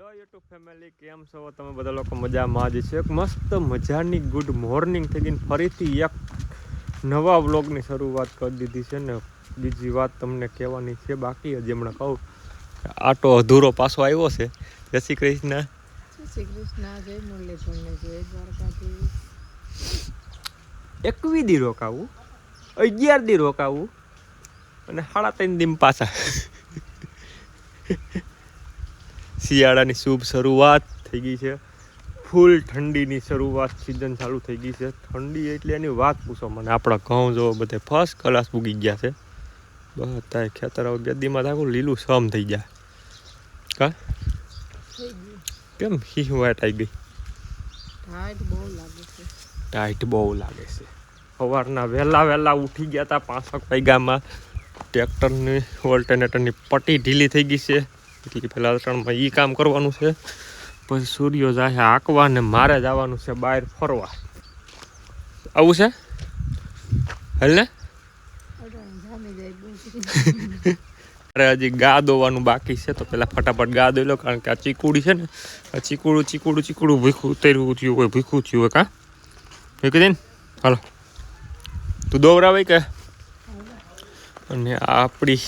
Hello YouTube family, કેમ છો તમે બધા લોકો? મજામાં જ છે. એક મસ્ત મજાની ગુડ મોર્નિંગ થઈ ગઈ, ફરીથી એક નવા વ્લોગની શરૂઆત કરી દીધી છે ને બીજી વાત તમને કહેવાની છે બાકી. હજી હમણાં કહું આટો અધૂરો પાછો આવ્યો છે. જય શ્રી કૃષ્ણ. જય શ્રી કૃષ્ણ. જય મુરલીધરને જય દ્વારકાધીશ. 21 દી રોકાવું, 11 દી રોકાવું અને 3.5 દી પાછા. શિયાળાની શુભ શરૂઆત થઈ ગઈ છે. ફૂલ ઠંડીની શરૂઆત, સિઝન ચાલુ થઈ ગઈ છે. ઠંડી એટલે એની વાત પૂછો મને. આપણા ઘઉં જો બધે ફર્સ્ટ ક્લાસ ઉગી ગયા છે. બધા ખેતર ગદીમાં આખું લીલું સમ થઈ જાય. કા કેમ હિહવાટ આવી ગઈ? ટાઈટ બહુ લાગે છે. સવારના વહેલા ઉઠી ગયા હતા 5 વાગ્યામાં. ટ્રેક્ટરની ઓલ્ટરનેટરની પટ્ટી ઢીલી થઈ ગઈ છે એટલે પહેલાં ત્રણમાં એ કામ કરવાનું છે. પછી સૂર્યો જાય આંકવા ને મારે જવાનું છે બહાર ફરવા. આવું છે હાલ ને. અરે હજી ગા દોવાનું બાકી છે તો પેલા ફટાફટ ગા દોઈ લો, કારણ કે આ ચીકુડી છે ને, આ ચીકુડું ભીખું ઉતર્યું થયું હોય, ભીખું થયું હોય. કાં ભીખી દે ને. હાલો તું દોવરાવાય કે. અને આપણી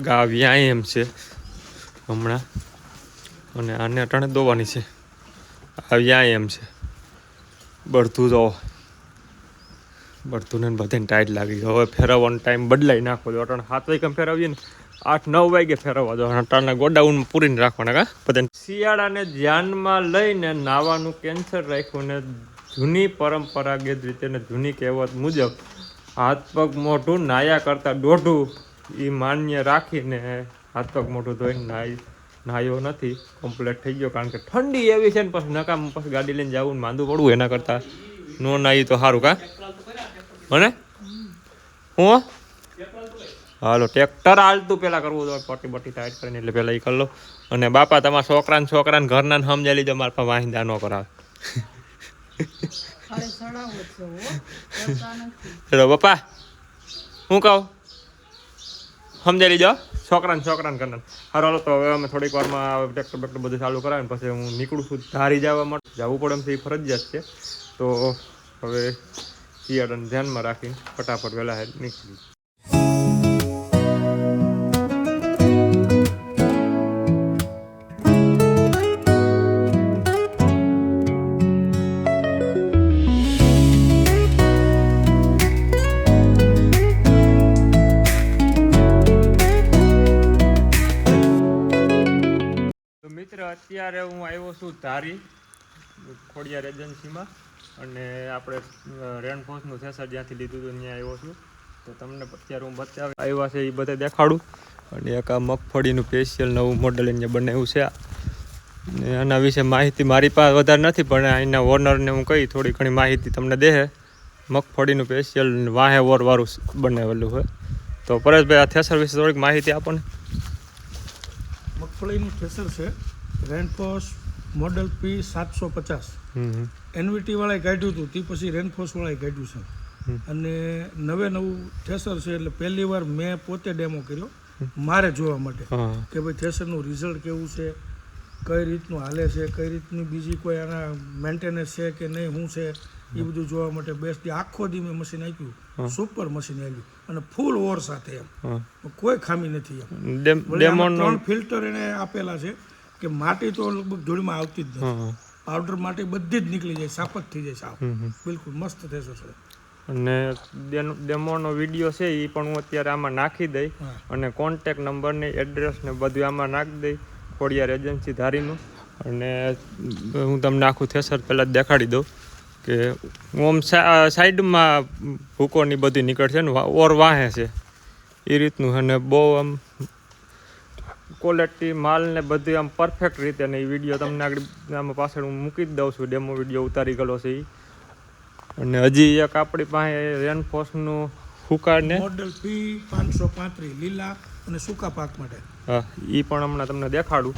ગા વ્યાયામ છે હમણાં, અને આને અટાણે દોવાની છે. આ વ્યાયામ છે. બળતું તો બળતું ને બધાને ટાઈટ લાગી ગયો. હવે ફેરવવાનો ટાઈમ બદલાઈ નાખો દો. અટાણે 7 વાગે ફેરવીએ ને 8-9 વાગે ફેરવવા દો. અટાણના ગોડાઉનમાં પૂરીને રાખવાના. કા બધાને શિયાળાને ધ્યાનમાં લઈને નાવાનું કેન્સર રાખ્યું ને જૂની પરંપરાગત રીતે ને જૂની કહેવત મુજબ હાથ પગ મોઢું નાયા કરતાં દોઢું એ માન્ય રાખીને હાથ પગ મોઢું ધોઈને નાહ્યો નથી. કમ્પ્લીટ થઈ ગયો, કારણ કે ઠંડી એવી છે ને પછી નકામ પછી ગાડી લઈને જવું માંદું પડવું એના કરતાં નો નાહી તો સારું. કા મને હું હાલો ટ્રેક્ટર હાલતું પહેલાં કરવું તો પટ્ટી બટ્ટી ટાઈટ કરીને એટલે પહેલાં એ કરી લો. અને બાપા તમારા છોકરાને ઘરના સમજાવી લીધો, મારા પાસે વાહિંદા ન કરાવે. ચલો પપ્પા હું કહું સમજાવી લીધો છોકરાને ઘરના. હારો તો હવે અમે થોડીક વારમાં ટ્રેક્ટર બેક્ટર બધું ચાલુ કરાવે ને પછી હું નીકળું છું ધારી જવા માટે. જવું પડે એમ એ ફરજિયાત છે. તો હવે શિયાળાને ધ્યાનમાં રાખીને ફટાફટ વહેલા નીકળી. અત્યારે હું આવ્યો છું ધારી ખોડિયાર એજન્સીમાં, અને આપણે રેનફોર્સનું થેસર જ્યાંથી લીધું હતું ત્યાં આવ્યો છું. તો તમને અત્યારે હું બતાવી આવ્યા છે એ બધે દેખાડું. અને એક આ મગફળીનું સ્પેશિયલ નવું મોડલ એને બનાવ્યું છે. અને આના વિશે માહિતી મારી પાસે વધારે નથી, પણ અહીંના ઓનરને હું કહી થોડી ઘણી માહિતી તમને દે. મગફળીનું સ્પેશિયલ વાહે વરવાળું બનાવેલું હોય. તો પરેશભાઈ આ થેસર વિશે થોડીક માહિતી આપો ને. મગફળીનું થેસર છે રેનફોર્સ મોડલ P750. એનવીટી વાળાએ કાઢ્યું હતું, તે પછી રેનફોર્સ વાળાએ કાઢ્યું છે. અને નવું થેસર છે એટલે પહેલી વાર મેં પોતે ડેમો કર્યો મારે જોવા માટે કે ભાઈ થેસરનું રિઝલ્ટ કેવું છે, કઈ રીતનું હાલે છે, કઈ રીતની બીજી કોઈ આના મેન્ટેનન્સ છે કે નહીં, શું છે એ બધું જોવા માટે બેસ્ટ આખો દી મેં મશીન આપ્યું. સુપર મશીન આવ્યું અને ફૂલ ઓર સાથે એમ કોઈ ખામી નથી. એમ 3 ફિલ્ટર એને આપેલા છે કે માટી તો લગભગ ધૂળમાં આવતી જ નથી. પાવડર માટી બધી જ નીકળી જાય, સાફ જ થઈ જાય સાફ. બિલકુલ મસ્ત થેસર છે. અને ડેમોનો વિડીયો છે એ પણ હું અત્યારે આમાં નાખી દઈ, અને કોન્ટેક નંબર ને એડ્રેસ ને બધું આમાં નાખી દઈ ખોડિયાર એજન્સી ધારીનું. અને હું તમને આખું થેસર પહેલાં જ દેખાડી દઉં કે આમ સાઈડમાં ભૂકોની બધી નીકળશે ને ઓર વાહે છે એ રીતનું. અને બહુ આમ ક્વોલિટી માલ ને બધું આમ પરફેક્ટ રીતે. ને એ વિડીયો તમને આગળ આમાં પાછળ હું મૂકી જ દઉં છું. ડેમો વિડીયો ઉતારી ગયેલો છે એ. અને હજી એક આપણી પાસે રેનફોર્સનું હુકાડને મોડલ P535 લીલા અને સૂકા પાક માટે. હા એ પણ હમણાં તમને દેખાડું.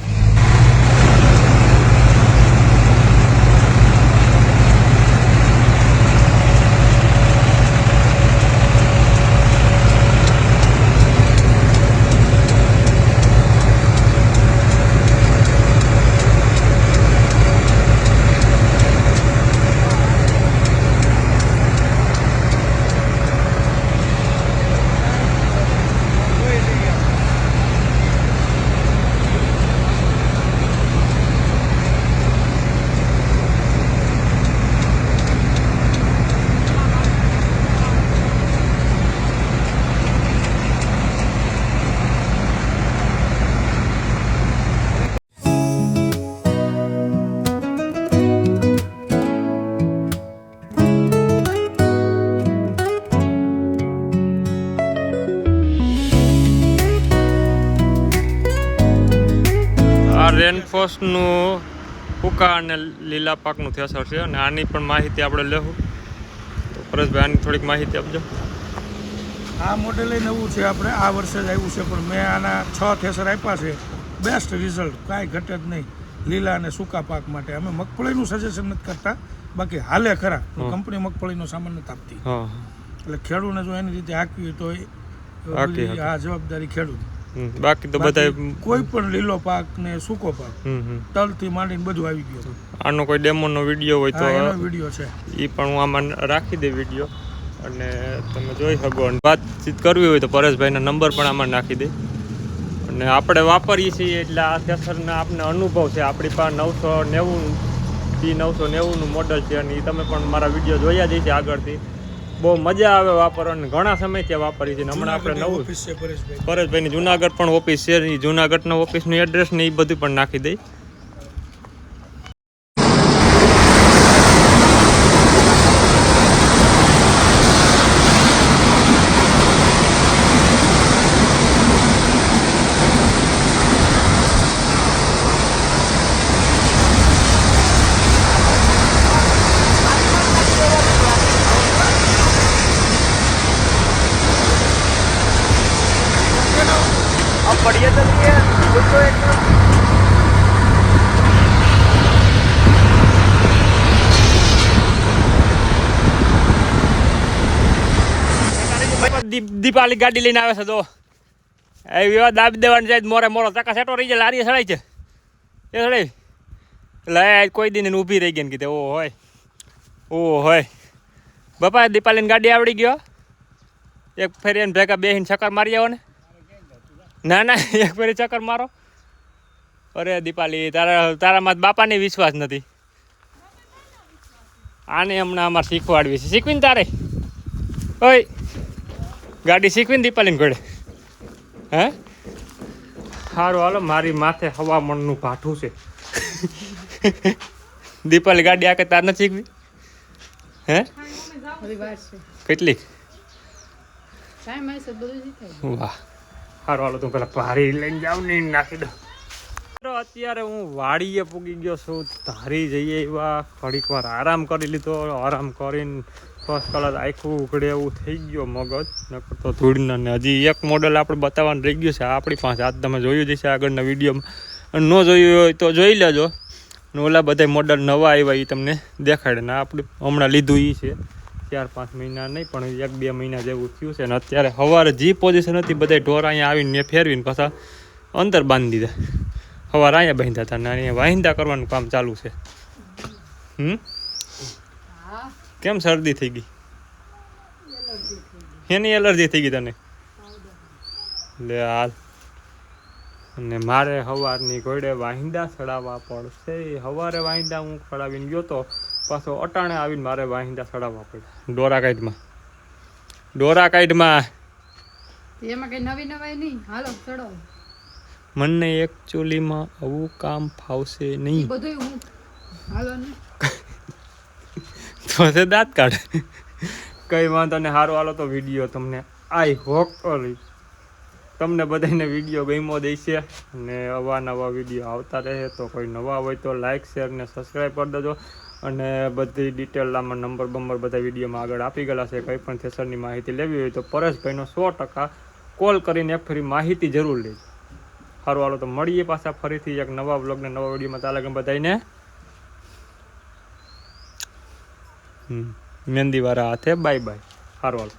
રેનફોર્સનું સૂકા અને લીલા પાકનું થેસર છે અને આની પણ માહિતી આપણે લેવું. તો પરેશભાઈ આની થોડીક માહિતી આપજો. આ મોડેલ નવું છે, આપણે આ વર્ષે જ આવ્યું છે, પણ મેં આના 6 થેસર આપ્યા છે. બેસ્ટ રિઝલ્ટ, કાંઈ ઘટે જ નહીં લીલા અને સૂકા પાક માટે. અમે મગફળીનું સજેશન નથી કરતા, બાકી હાલે ખરા, કંપની મગફળીનો સામાન નથી આપતી. એટલે ખેડૂતને જો એની રીતે હાંકવી તો આ જવાબદારી ખેડૂત. બાકી તો બધા કોઈ પણ લીલો પાક ને સૂકો પાક તલથી માંડીને બધું આવી ગયું. આનો કોઈ ડેમોનો વિડીયો હોય તો એનો વિડીયો છે, એ પણ હું આમાં રાખી દે વિડીયો, અને તમે જોઈ શકો. વાતચીત કરવી હોય તો પરેશભાઈના નંબર પણ આમાં નાખી દે. અને આપણે વાપરીએ છીએ એટલે આ થેસરના આપણને અનુભવ છે. આપણી પાસે 990 990નું મોડલ છે અને એ તમે પણ મારા વિડીયો જોયા જ છે આગળથી. બહુ મજા આવે વાપરવાની, ઘણા સમયથી વાપરી છે. હમણાં આપણે નવું પરેશભાઈની જુનાગઢ પણ ઓફિસ છે, એ જુનાગઢના ઓફિસનું એડ્રેસ ને એ બધું પણ નાખી દઈ. बढ़िया चलिए तो एकदम દીપાલી ગાડી લઈને આવે છે. તો એ વિવાદ દાબી દેવાની જાય, મોરે મોરો ચકા સેટો રહી જાય, લારી સડાય છે એ સડાય. એટલે કોઈ દિન ઊભી રહી ગઈ ને કીધે ઓ હોય બાપા દીપાલીની ગાડી આવડી ગયો. એક ફેરી એને ભેગા બેહીને ચક્કર મારી આવો ને. ના એક ફેરી ચક્કર મારો. અરે દીપાલી તારામાં બાપાને વિશ્વાસ નથી. આને હમણાં અમારે શીખવાડવી છે. શીખવીને તારે ઓય ગાડી શીખવીને દીપાલીને ઘોડે. હે સારું હાલો, મારી માથે હવામણનું ભાઠું છે. દીપાલી ગાડી આકે તાર નથી શીખવી? હે કેટલીક વાહ. સારું હાલો, તું પેલા ભારી લઈને જાવ ને નાખી દો. અત્યારે હું વાડીએ પૂગી ગયો છું. ધારી જઈએ એવા ઘડીક વાર આરામ કરી લીધો. આરામ કરીને ફર્સ્ટ કલર આખું ઉઘડે એવું થઈ ગયો મગજ. નકર તો ધૂળના ને હજી એક મોડલ આપણે બતાવવાનું રહી ગયું છે આપણી પાસે. આજ તમે જોયું જ છે આગળના વિડીયોમાં, અને ન જોયું હોય તો જોઈ લેજો. અને ઓલા બધા મોડલ નવા આવ્યા એ તમને દેખાડે. ને આપણે હમણાં લીધું એ છે 4-5 મહિના નહીં પણ 1-2 મહિના જેવું થયું છે. અને અત્યારે સવારે જે પોઝિશન હતી બધા ઢોર અહીંયા આવીને ફેરવીને પાછા અંદર બાંધી દીધા. સવારે અહીંયા બાંધ્યા હતા ને અહીંયા વાહિંદા કરવાનું કામ ચાલુ છે. કેમ શરદી થઈ ગઈ? એની એલર્જી થઈ ગઈ તને? લે હાલ. અને મારે સવારની ઘોડે વાહિંદા ચડાવવા પડશે. સવારે વાહિંદા હું ચડાવીને ગયો તો પાછો અટાણે આવીને મારે વાહિંદા ચડાવવા પડ્યા. ડોરા કાઈડમાં એમાં કઈ નવી નવાઈ નહીં. હાલો ચડો. મને એકચ્યુઅલીમાં આવું કામ ફાવશે નહીં. બધું હું હાલો ને તો દાંત કાઢ. કઈ વાંધો ને. સારું હાલો, તો વિડીયો તમને આઈ હોપ તમને બધાને વિડીયો ગમ્યો દેશે. અને અવાનવા વિડીયો આવતા રહે. તો કોઈ નવા હોય તો લાઇક શેર ને સબસ્ક્રાઈબ કરી દેજો. અને બધી ડિટેલ આમાં નંબર બધા વિડીયોમાં આગળ આપી ગયેલા છે. કંઈ પણ થેસરની માહિતી લેવી હોય તો પરેશભાઈનો 100% કોલ કરીને એક ફરી માહિતી જરૂર લેજો. સારું હાલો, તો મળીએ પાછા ફરીથી એક નવા વ્લોગને નવા વિડીયોમાં. તાલે ગમ બધાને મહેંદીવાળા હાથે બાય બાય. સારું હાલો.